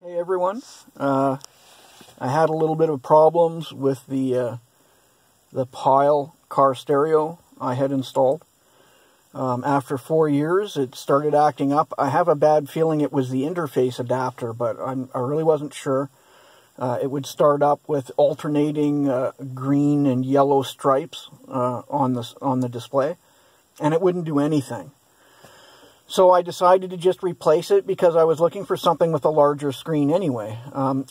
Hey everyone, I had a little bit of problems with the Pyle car stereo I had installed. After 4 years, it started acting up. I have a bad feeling it was the interface adapter, but I really wasn't sure. It would start up with alternating green and yellow stripes on the display, and it wouldn't do anything. So I decided to just replace it because I was looking for something with a larger screen anyway.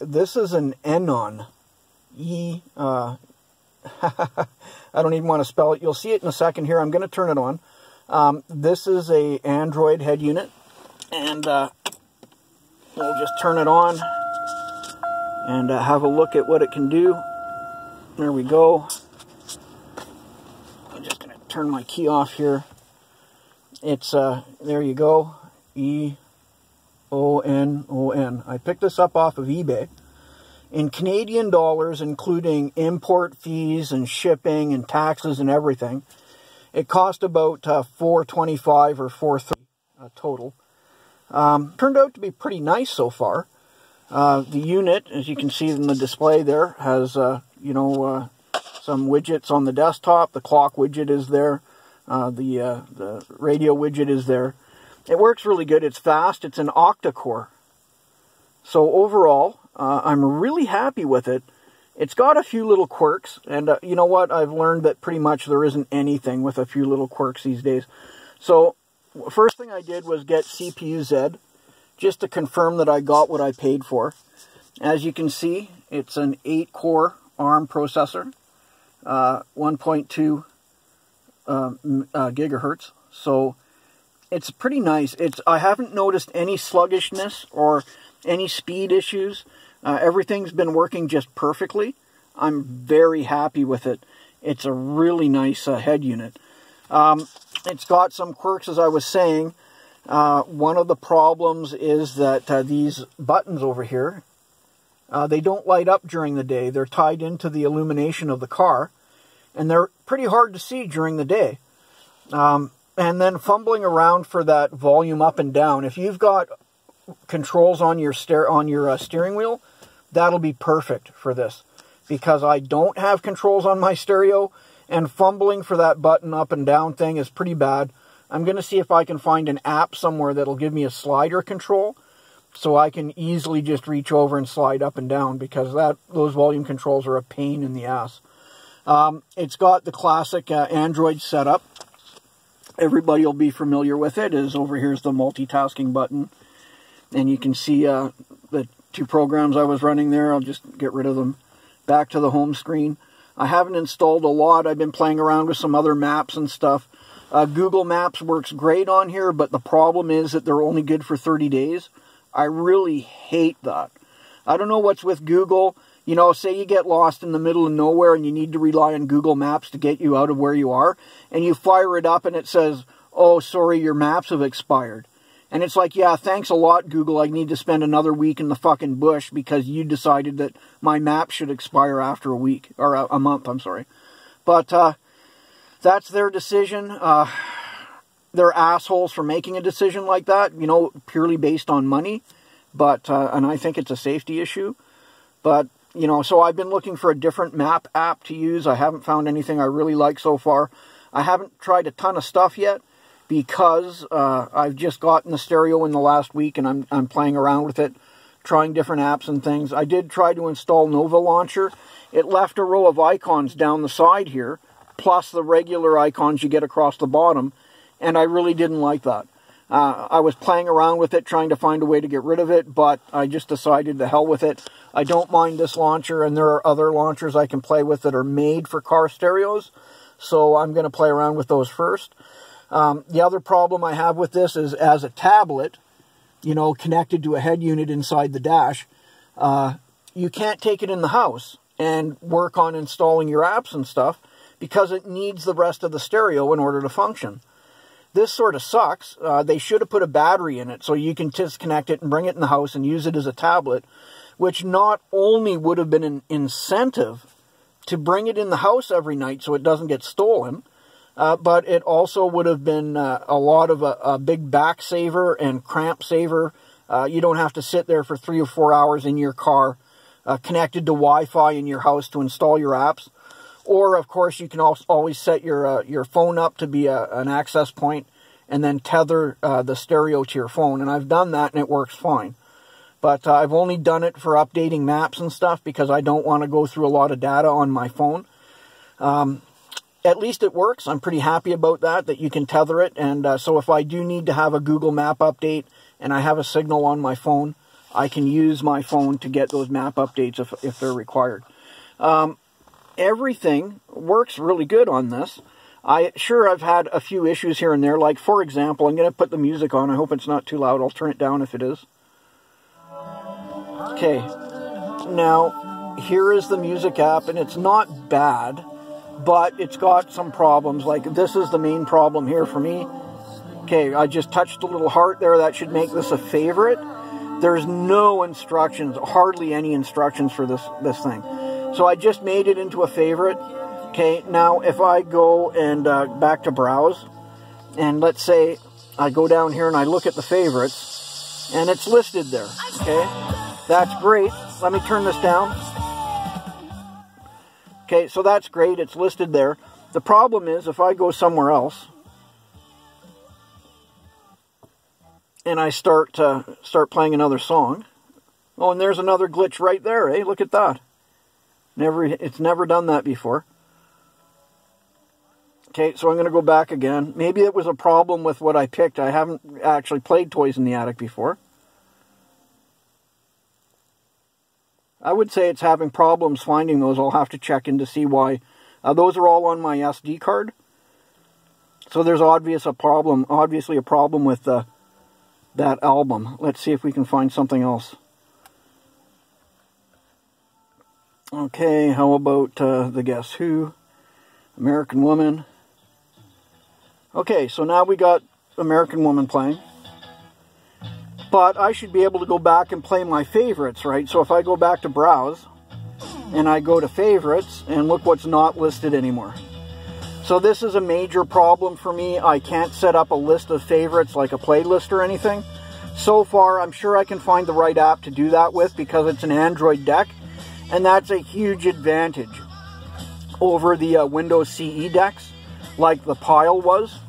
This is an Eonon. I don't even want to spell it. You'll see it in a second here. I'm going to turn it on. This is a Android head unit. And we'll just turn it on and have a look at what it can do. There we go. I'm just going to turn my key off here. It's, there you go, Eonon. I picked this up off of eBay. In Canadian dollars, including import fees and shipping and taxes and everything, it cost about $4.25 or $4.30 total. Turned out to be pretty nice so far. The unit, as you can see in the display there, has, some widgets on the desktop. The clock widget is there. The radio widget is there. It works really good. It's fast. It's an Octa-core. So overall, I'm really happy with it. It's got a few little quirks, and you know what? I've learned that pretty much there isn't anything with a few little quirks these days. So first thing I did was get CPU-Z, just to confirm that I got what I paid for. As you can see, it's an 8-core ARM processor, 1.2 gigahertz, so it's pretty nice. I haven't noticed any sluggishness or any speed issues. Everything's been working just perfectly. I'm very happy with it. It's a really nice head unit. It's got some quirks, as I was saying. One of the problems is that these buttons over here, they don't light up during the day. They're tied into the illumination of the car, and they're pretty hard to see during the day. And then fumbling around for that volume up and down. If you've got controls on your steering wheel, that'll be perfect for this. Because I don't have controls on my stereo, and fumbling for that button up and down thing is pretty bad. I'm going to see if I can find an app somewhere that'll give me a slider control, so I can easily just reach over and slide up and down, because those volume controls are a pain in the ass. It's got the classic Android setup. Everybody will be familiar with it. Over here's the multitasking button. And you can see the two programs I was running there. I'll just get rid of them. Back to the home screen. I haven't installed a lot. I've been playing around with some other maps and stuff. Google Maps works great on here, but the problem is that they're only good for 30 days. I really hate that. I don't know what's with Google. You know, say you get lost in the middle of nowhere and you need to rely on Google Maps to get you out of where you are, and you fire it up and it says, oh, sorry, your maps have expired. And it's like, yeah, thanks a lot, Google. I need to spend another week in the fucking bush because you decided that my map should expire after a week, or a month, I'm sorry. But that's their decision. They're assholes for making a decision like that, you know, purely based on money. But, and I think it's a safety issue. But, you know, so I've been looking for a different map app to use. I haven't found anything I really like so far. I haven't tried a ton of stuff yet because I've just gotten the stereo in the last week and I'm playing around with it, trying different apps and things. I did try to install Nova Launcher. It left a row of icons down the side here, plus the regular icons you get across the bottom, and I really didn't like that. I was playing around with it, trying to find a way to get rid of it, but I just decided to hell with it. I don't mind this launcher, and there are other launchers I can play with that are made for car stereos, so I'm going to play around with those first. The other problem I have with this is, as a tablet, you know, connected to a head unit inside the dash, you can't take it in the house and work on installing your apps and stuff because it needs the rest of the stereo in order to function. This sort of sucks. They should have put a battery in it so you can disconnect it and bring it in the house and use it as a tablet, which not only would have been an incentive to bring it in the house every night so it doesn't get stolen, but it also would have been a lot of a big back saver and cramp saver You don't have to sit there for 3 or 4 hours in your car connected to Wi-Fi in your house to install your apps. Or, of course, you can always set your phone up to be an access point and then tether the stereo to your phone. And I've done that and it works fine. But I've only done it for updating maps and stuff because I don't want to go through a lot of data on my phone. At least it works. I'm pretty happy about that you can tether it. And so if I do need to have a Google Map update and I have a signal on my phone, I can use my phone to get those map updates if they're required. Everything works really good on this. I've had a few issues here and there. Like, for example, I'm going to put the music on. I hope it's not too loud. I'll turn it down if it is. Okay. Now, here is the music app, and it's not bad, but it's got some problems. Like, this is the main problem here for me. Okay, I just touched the little heart there. That should make this a favorite. There's no instructions, hardly any instructions for this thing. So I just made it into a favorite. Okay, now if I go and back to browse, and let's say I go down here and I look at the favorites, and it's listed there. Okay, that's great. Let me turn this down. Okay, so that's great. It's listed there. The problem is if I go somewhere else and I start playing another song. Oh, and there's another glitch right there, eh? Look at that. It's never done that before. Okay, so I'm going to go back again. Maybe it was a problem with what I picked. I haven't actually played Toys in the Attic before. I would say it's having problems finding those. I'll have to check in to see why. Those are all on my SD card. So there's obviously a problem with that album. Let's see if we can find something else. Okay, how about the Guess Who? American Woman. Okay, so now we got American Woman playing. But I should be able to go back and play my favorites, right? So if I go back to Browse, and I go to Favorites, and look what's not listed anymore. So this is a major problem for me. I can't set up a list of favorites like a playlist or anything. So far, I'm sure I can find the right app to do that with because it's an Android deck. And that's a huge advantage over the Windows CE decks, like the Pyle was.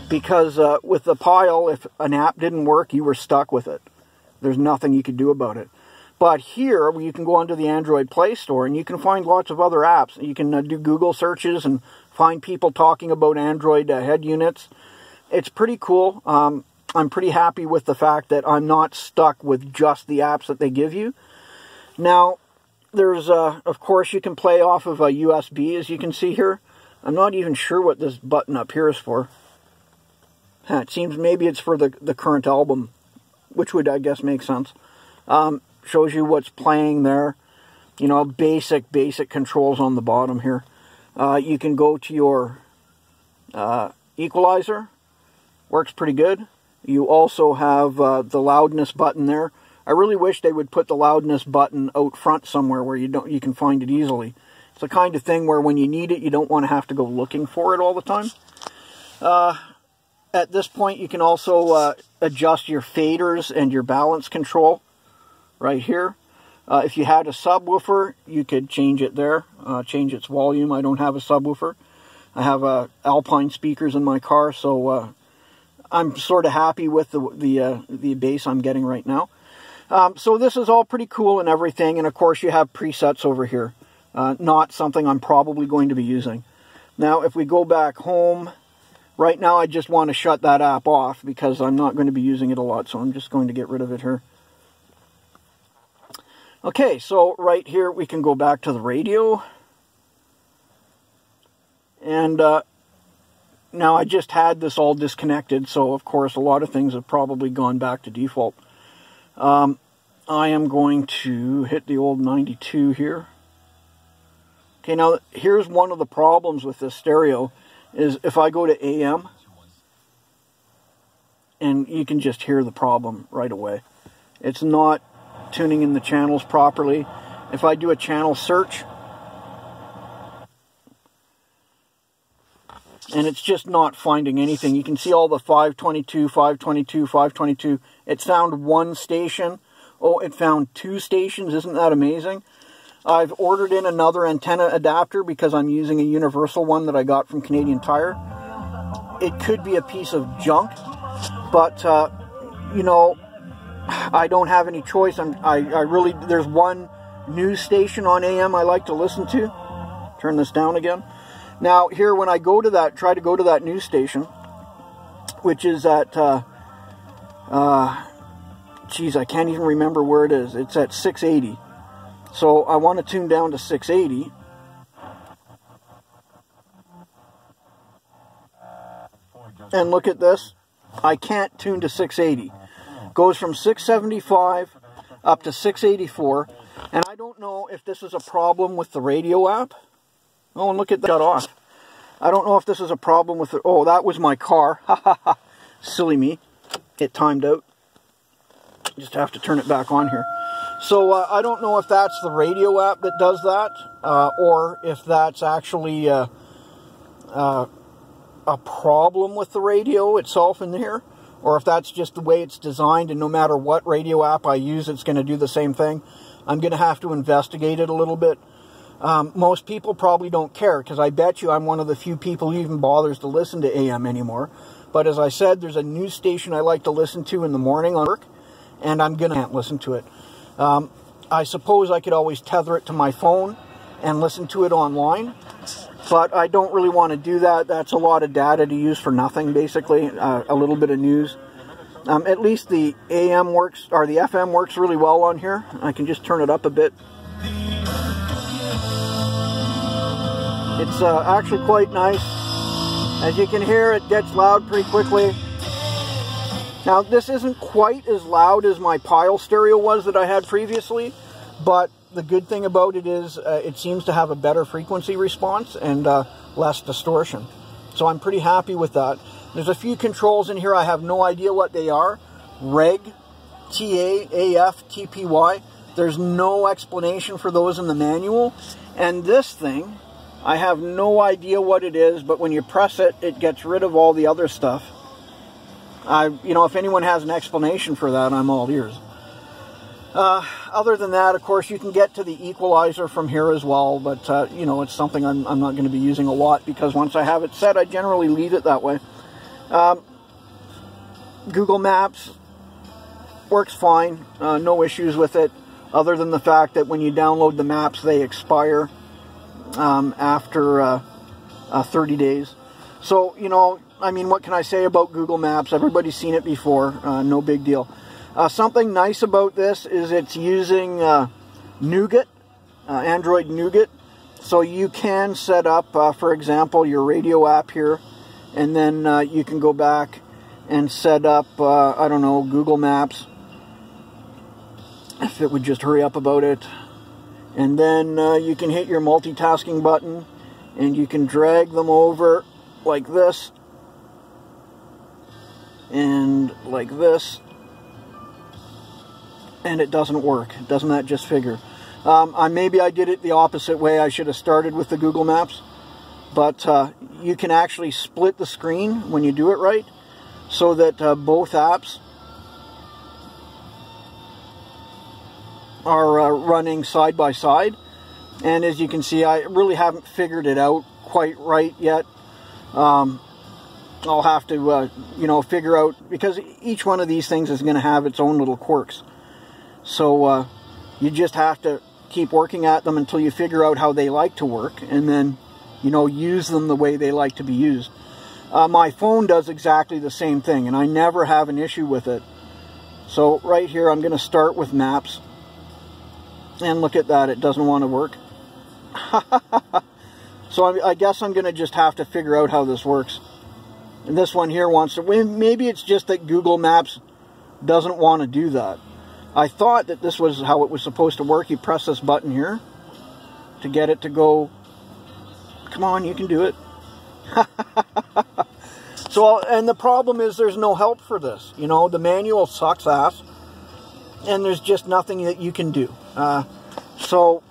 Because with the Pyle, if an app didn't work, you were stuck with it. There's nothing you could do about it. But here, you can go onto the Android Playstore and you can find lots of other apps. You can do Google searches and find people talking about Android head units. It's pretty cool. I'm pretty happy with the fact that I'm not stuck with just the apps that they give you. Now, there's, of course, you can play off of a USB, as you can see here. I'm not even sure what this button up here is for. It seems maybe it's for the current album, which would, I guess, make sense. Shows you what's playing there. You know, basic controls on the bottom here. You can go to your equalizer. Works pretty good. You also have the loudness button there. I really wish they would put the loudness button out front somewhere where you can find it easily. It's the kind of thing where when you need it, you don't want to have to go looking for it all the time. At this point, you can also adjust your faders and your balance control right here. If you had a subwoofer, you could change it there, change its volume. I don't have a subwoofer. I have Alpine speakers in my car, so I'm sort of happy with the bass I'm getting right now. So this is all pretty cool and everything, and of course you have presets over here. Not something I'm probably going to be using. Now, if we go back home, right now I just want to shut that app off because I'm not going to be using it a lot, so I'm just going to get rid of it here. Okay, so right here we can go back to the radio. And now I just had this all disconnected, so of course a lot of things have probably gone back to default. I am going to hit the old 92 here. Okay, now here's one of the problems with this stereo, is if I go to AM, and you can just hear the problem right away. It's not tuning in the channels properly. If I do a channel search, and it's just not finding anything. You can see all the 522, 522, 522. It found one station. Oh, it found 2 stations. Isn't that amazing? I've ordered in another antenna adapter because I'm using a universal one that I got from Canadian Tire. It could be a piece of junk, but, you know, I don't have any choice. I really, there's one news station on AM I like to listen to. Turn this down again. Now, here, when I go to that, try to go to that news station, which is at, geez, I can't even remember where it is. It's at 680. So I want to tune down to 680. And look at this. I can't tune to 680. Goes from 675 up to 684. And I don't know if this is a problem with the radio app. Oh, and look at that. Shut off. I don't know if this is a problem with the... Oh, that was my car. Ha ha ha. Silly me. It timed out. Just have to turn it back on here. So I don't know if that's the radio app that does that, or if that's actually a problem with the radio itself in here, or if that's just the way it's designed, and no matter what radio app I use, it's going to do the same thing. I'm going to have to investigate it a little bit. Most people probably don't care, because I bet you I'm one of the few people who even bothers to listen to AM anymore. But as I said, there's a news station I like to listen to in the morning on work, and I'm going to listen to it. I suppose I could always tether it to my phone and listen to it online, but I don't really want to do that. That's a lot of data to use for nothing, basically, a little bit of news. At least the AM works, or the FM works really well on here. I can just turn it up a bit. It's actually quite nice. As you can hear, it gets loud pretty quickly. Now, this isn't quite as loud as my Pyle stereo was that I had previously, but the good thing about it is it seems to have a better frequency response and less distortion. So I'm pretty happy with that. There's a few controls in here. I have no idea what they are. Reg, TA, AF, TPY. There's no explanation for those in the manual. And this thing, I have no idea what it is, but when you press it, it gets rid of all the other stuff. You know, if anyone has an explanation for that, I'm all ears. Other than that, of course, you can get to the equalizer from here as well, but, you know, it's something I'm not going to be using a lot, because once I have it set, I generally leave it that way. Google Maps works fine. No issues with it, other than the fact that when you download the maps, they expire after 30 days. So, you know, I mean, what can I say about Google Maps? Everybody's seen it before. No big deal. Something nice about this is it's using Nougat, Android Nougat. So you can set up, for example, your radio app here. And then you can go back and set up, I don't know, Google Maps. If it would just hurry up about it. And then you can hit your multitasking button. And you can drag them over like this. And like this, and it doesn't work. Doesn't that just figure? Maybe I did it the opposite way. I should have started with the Google Maps, but you can actually split the screen when you do it right, so that both apps are running side by side. And as you can see, I really haven't figured it out quite right yet. I'll have to, you know, figure out, because each one of these things is going to have its own little quirks. So you just have to keep working at them until you figure out how they like to work, and then, you know, use them the way they like to be used. My phone does exactly the same thing, and I never have an issue with it. So right here, I'm going to start with Maps. And look at that, it doesn't want to work. So I guess I'm going to just have to figure out how this works. And this one here wants to, maybe it's just that Google Maps doesn't want to do that. I thought that this was how it was supposed to work. You press this button here to get it to go. Come on, you can do it. So, and the problem is there's no help for this. You know, the manual sucks ass, and there's just nothing that you can do. So,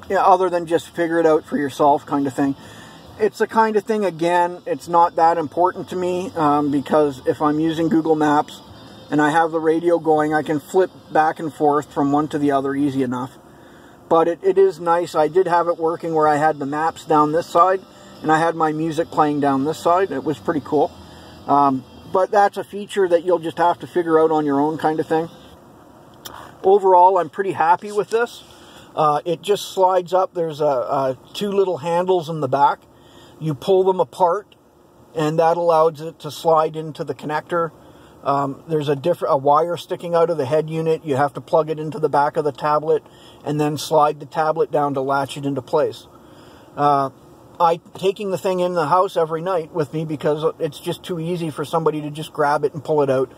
yeah, other than just figure it out for yourself kind of thing. It's the kind of thing, again, it's not that important to me, because if I'm using Google Maps and I have the radio going, I can flip back and forth from one to the other easy enough. But it is nice. I did have it working where I had the maps down this side and I had my music playing down this side. It was pretty cool. But that's a feature that you'll just have to figure out on your own kind of thing. Overall, I'm pretty happy with this. It just slides up. There's two little handles in the back. You pull them apart, and that allows it to slide into the connector. There's a wire sticking out of the head unit. You have to plug it into the back of the tablet, and then slide the tablet down to latch it into place. I'm taking the thing in the house every night with me because it's just too easy for somebody to just grab it and pull it out.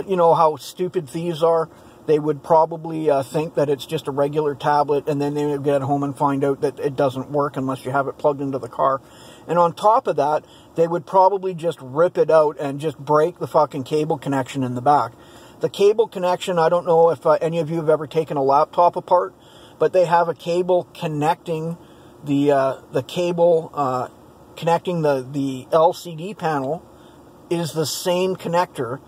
You know how stupid thieves are? They would probably think that it's just a regular tablet, and then they would get home and find out that it doesn't work unless you have it plugged into the car. And on top of that, they would probably just rip it out and just break the fucking cable connection in the back. The cable connection, I don't know if any of you have ever taken a laptop apart, but they have a cable connecting the cable connecting the LCD panel is the same connector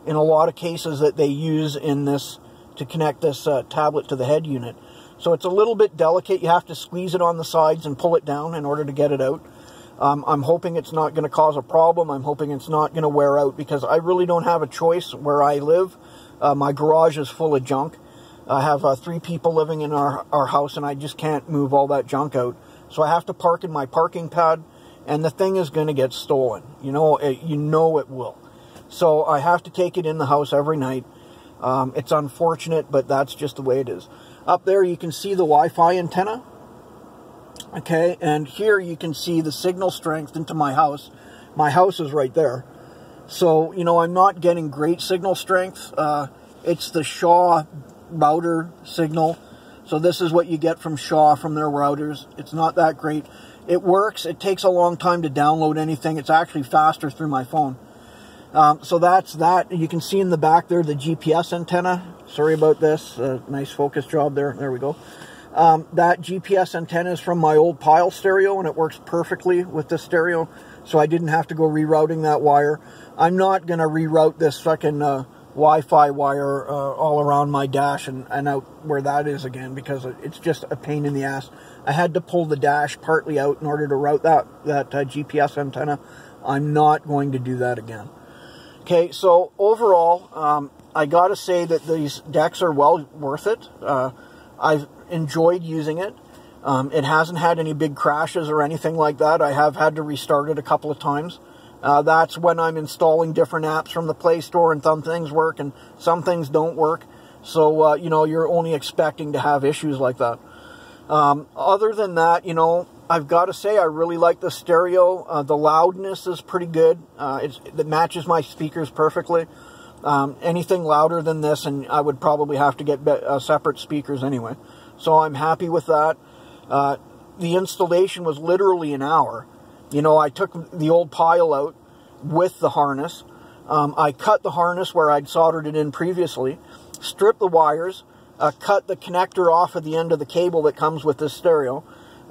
in a lot of cases that they use in this to connect this tablet to the head unit. So it's a little bit delicate. You have to squeeze it on the sides and pull it down in order to get it out. I'm hoping it's not going to cause a problem. I'm hoping it's not going to wear out because I really don't have a choice where I live. My garage is full of junk. I have 3 people living in our house, and I just can't move all that junk out. So I have to park in my parking pad, and the thing is going to get stolen. You know it will. So I have to take it in the house every night. It's unfortunate, but that's just the way it is. Up there you can see the Wi-Fi antenna. Okay, and here you can see the signal strength into my house. My house is right there. So, you know, I'm not getting great signal strength. It's the Shaw router signal. So this is what you get from Shaw, from their routers. It's not that great. It works. It takes a long time to download anything. It's actually faster through my phone. So that's that. You can see in the back there the GPS antenna. Sorry about this. Nice focus job there. There we go. That GPS antenna is from my old Pyle stereo, and it works perfectly with this stereo. So I didn't have to go rerouting that wire. I'm not going to reroute this fucking Wi-Fi wire all around my dash and out where that is again, because it's just a pain in the ass. I had to pull the dash partly out in order to route that GPS antenna. I'm not going to do that again. Okay, so overall, I got to say that these decks are well worth it. I've enjoyed using it. It hasn't had any big crashes or anything like that. I have had to restart it a couple of times. That's when I'm installing different apps from the Playstore, and some things work and some things don't work. So, you know, you're only expecting to have issues like that. Other than that, you know, I've got to say I really like the stereo. The loudness is pretty good. It matches my speakers perfectly. Anything louder than this, and I would probably have to get separate speakers anyway. So I'm happy with that. The installation was literally an hour. You know, I took the old Pyle out with the harness. I cut the harness where I'd soldered it in previously, stripped the wires, cut the connector off of the end of the cable that comes with this stereo,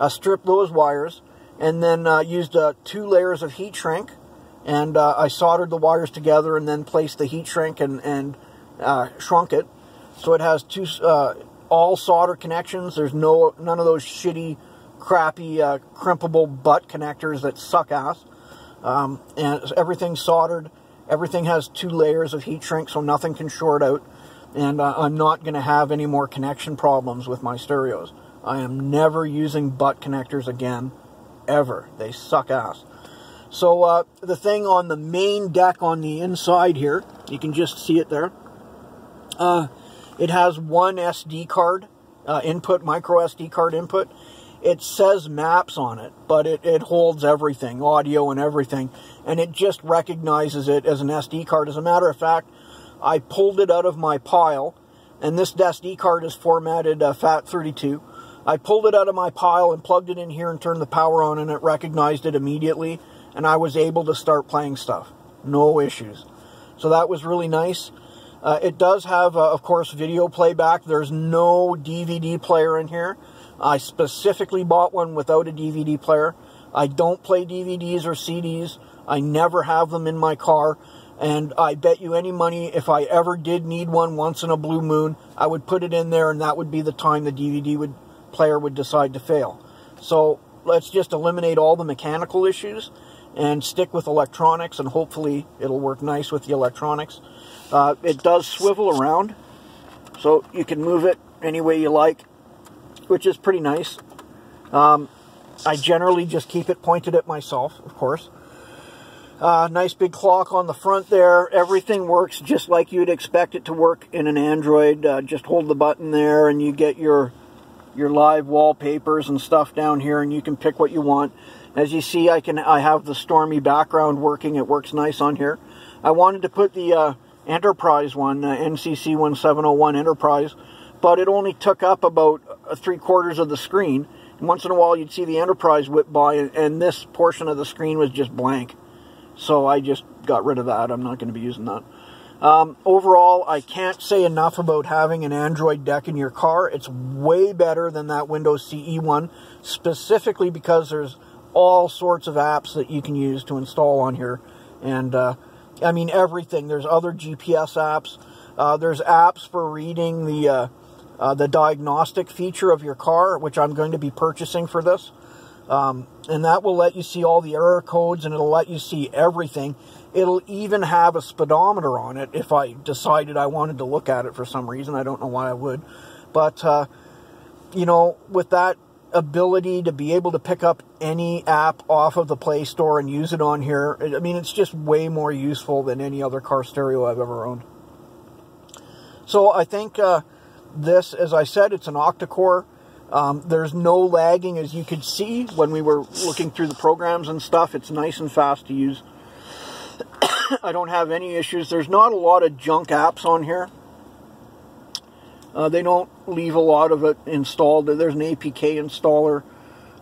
stripped those wires, and then used 2 layers of heat shrink, and I soldered the wires together and then placed the heat shrink and shrunk it. So it has 2 all solder connections. There's none of those shitty, crappy, crimpable butt connectors that suck ass. And everything's soldered. Everything has 2 layers of heat shrink, so nothing can short out. And I'm not going to have any more connection problems with my stereos. I am never using butt connectors again, ever. They suck ass. So the thing on the main deck on the inside here, you can just see it there. It has 1 SD card input, micro SD card input. It says maps on it, but it holds everything, audio and everything, and it just recognizes it as an SD card. As a matter of fact, I pulled it out of my Pyle, and this SD card is formatted FAT32. I pulled it out of my Pyle and plugged it in here and turned the power on, and it recognized it immediately, and I was able to start playing stuff. No issues. So that was really nice. It does have, of course, video playback. There's no DVD player in here. I specifically bought one without a DVD player. I don't play DVDs or CDs. I never have them in my car. And I bet you any money, if I ever did need one once in a blue moon, I would put it in there, and that would be the time the DVD player would decide to fail. So let's just eliminate all the mechanical issues and stick with electronics, and hopefully it'll work nice with the electronics. It does swivel around, so you can move it any way you like, which is pretty nice. I generally just keep it pointed at myself, of course. Nice big clock on the front there. Everything works just like you'd expect it to work in an Android. Just hold the button there and you get your live wallpapers and stuff down here, and you can pick what you want. As you see, I have the Stormy background working. It works nice on here. I wanted to put the Enterprise one, NCC 1701 Enterprise, but it only took up about 3/4 of the screen. And once in a while you'd see the Enterprise whip by, and this portion of the screen was just blank. So I just got rid of that. I'm not going to be using that. Overall, I can't say enough about having an Android deck in your car. It's way better than that Windows CE one, specifically because there's all sorts of apps that you can use to install on here. And, I mean, everything. There's other GPS apps. There's apps for reading the diagnostic feature of your car, which I'm going to be purchasing for this. And that will let you see all the error codes, and it'll let you see everything. It'll even have a speedometer on it if I decided I wanted to look at it for some reason. I don't know why I would. But, you know, with that ability to be able to pick up any app off of the Play Store and use it on here, I mean, it's just way more useful than any other car stereo I've ever owned. So I think this, as I said, it's an Octa-core. There's no lagging, as you could see when we were looking through the programs and stuff. It's nice and fast to use. I don't have any issues. There's not a lot of junk apps on here. They don't leave a lot of it installed. There's an APK installer,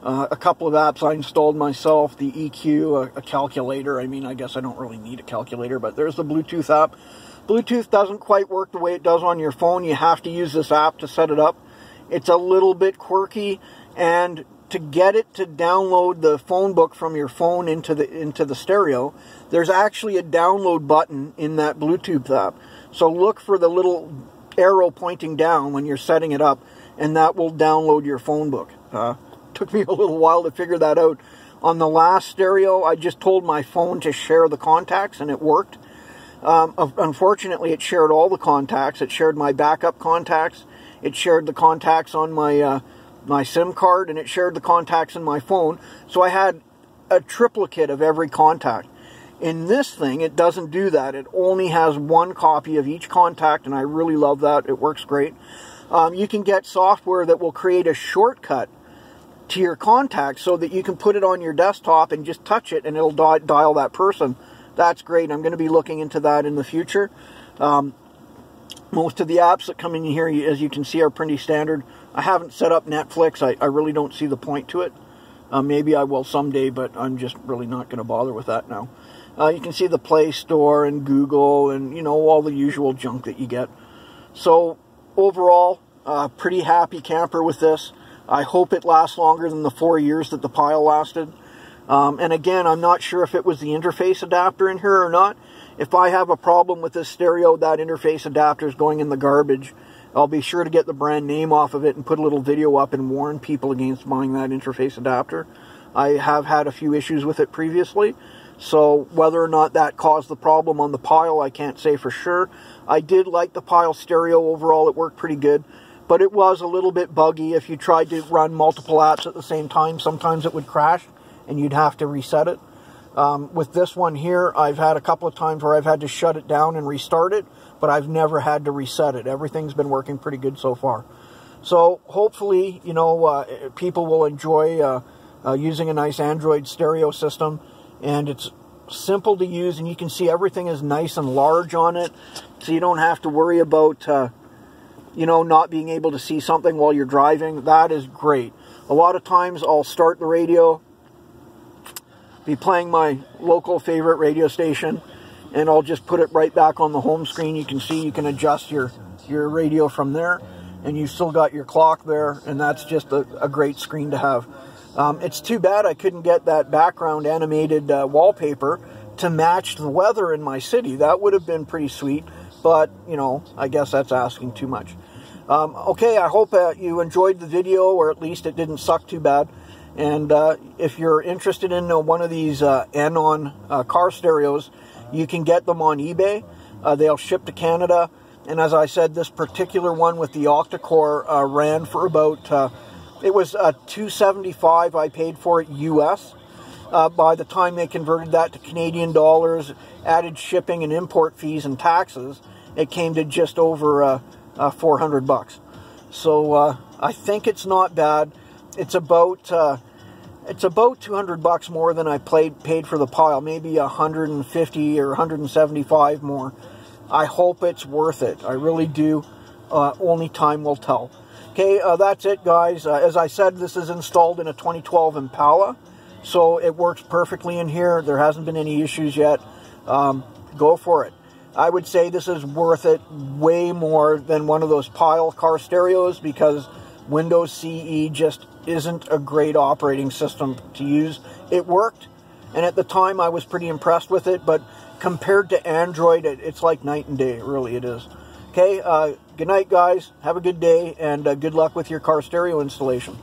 a couple of apps I installed myself, the EQ, a calculator. I mean, I guess I don't really need a calculator, but there's the Bluetooth app. Bluetooth doesn't quite work the way it does on your phone. You have to use this app to set it up. It's a little bit quirky, and to get it to download the phone book from your phone into the stereo, there's actually a download button in that Bluetooth app. So look for the little arrow pointing down when you're setting it up, and that will download your phone book. Took me a little while to figure that out. On the last stereo, I just told my phone to share the contacts, and it worked. Unfortunately, it shared all the contacts. It shared my backup contacts. It shared the contacts on my my SIM card, and it shared the contacts in my phone. So I had a triplicate of every contact. In this thing, it doesn't do that. It only has one copy of each contact, and I really love that. It works great. You can get software that will create a shortcut to your contacts so that you can put it on your desktop and just touch it, and it'll dial that person. That's great. I'm going to be looking into that in the future. Most of the apps that come in here, as you can see, are pretty standard. I haven't set up Netflix. I really don't see the point to it. Maybe I will someday, but I'm just really not going to bother with that now. You can see the Play Store and Google and, you know, all the usual junk that you get. So, overall, pretty happy camper with this. I hope it lasts longer than the 4 years that the Pyle lasted. And again, I'm not sure if it was the interface adapter in here or not. If I have a problem with this stereo, that interface adapter is going in the garbage. I'll be sure to get the brand name off of it and put a little video up and warn people against buying that interface adapter. I have had a few issues with it previously, so whether or not that caused the problem on the Pyle, I can't say for sure. I did like the Pyle stereo overall. It worked pretty good, but it was a little bit buggy. If you tried to run multiple apps at the same time, sometimes it would crash and you'd have to reset it. With this one here, I've had a couple of times where I've had to shut it down and restart it, but I've never had to reset it. Everything's been working pretty good so far. So hopefully, you know, people will enjoy using a nice Android stereo system, and it's simple to use, and you can see everything is nice and large on it, so you don't have to worry about, you know, not being able to see something while you're driving. That is great. A lot of times I'll start the radio, be playing my local favorite radio station, and I'll just put it right back on the home screen. You can see you can adjust your radio from there, and you've still got your clock there, and that's just a great screen to have. It's too bad I couldn't get that background animated wallpaper to match the weather in my city. That would have been pretty sweet, but, you know, I guess that's asking too much. Okay, I hope you enjoyed the video, or at least it didn't suck too bad. And if you're interested in one of these Eonon car stereos, you can get them on eBay. They'll ship to Canada. And as I said, this particular one with the Octa-core ran for about, it was $275 I paid for it US. By the time they converted that to Canadian dollars, added shipping and import fees and taxes, it came to just over 400 bucks. So I think it's not bad. It's about 200 bucks more than I paid for the Pyle, maybe 150 or 175 more. I hope it's worth it. I really do. Only time will tell. Okay, that's it, guys. As I said, this is installed in a 2012 Impala, so it works perfectly in here. There hasn't been any issues yet. Go for it. I would say this is worth it way more than one of those Pyle car stereos, because Windows CE just isn't a great operating system to use. It worked, and at the time I was pretty impressed with it, but compared to Android, it's like night and day. Really, it is. Okay, good night, guys. Have a good day, and good luck with your car stereo installation.